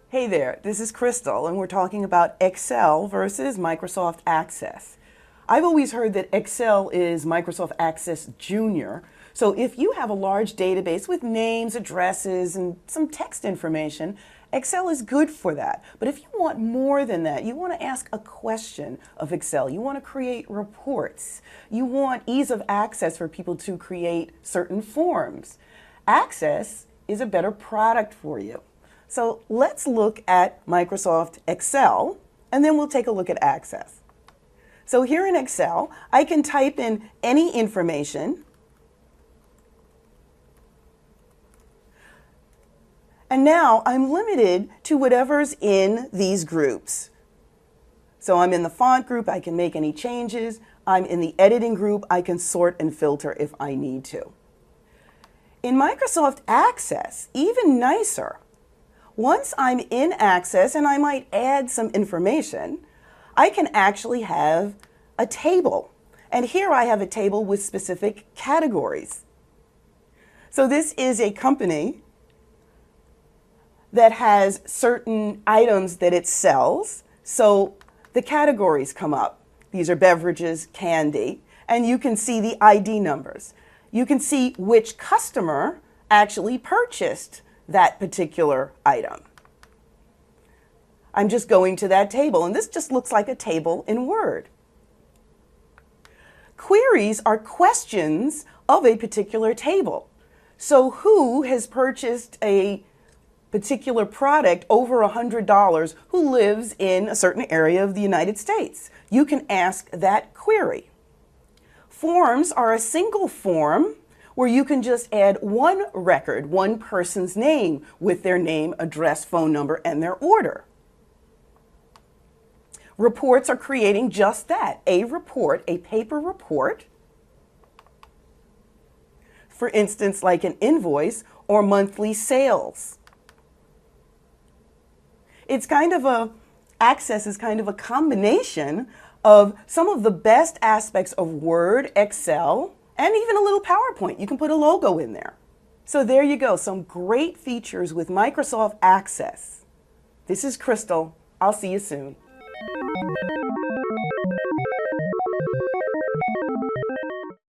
Hey there, this is Crystal, and we're talking about Excel versus Microsoft Access. I've always heard that Excel is Microsoft Access Junior, so if you have a large database with names, addresses, and some text information, Excel is good for that. But if you want more than that, you want to ask a question of Excel, you want to create reports, you want ease of access for people to create certain forms, Access is a better product for you. So let's look at Microsoft Excel, and then we'll take a look at Access. So here in Excel, I can type in any information, and now I'm limited to whatever's in these groups. So I'm in the font group, I can make any changes. I'm in the editing group, I can sort and filter if I need to. In Microsoft Access, even nicer. Once I'm in Access and I might add some information, I can actually have a table. And here I have a table with specific categories. So this is a company that has certain items that it sells. So the categories come up. These are beverages, candy, and you can see the ID numbers. You can see which customer actually purchased that particular item. I'm just going to that table, and this just looks like a table in Word. Queries are questions of a particular table. So who has purchased a particular product over $100 who lives in a certain area of the United States? You can ask that query. Forms are a single form where you can just add one record, one person's name with their name, address, phone number, and their order. Reports are creating just that, a report, a paper report. For instance, like an invoice or monthly sales. Access is kind of a combination of some of the best aspects of Word, Excel, and even a little PowerPoint. You can put a logo in there. So there you go, some great features with Microsoft Access. This is Crystal. I'll see you soon.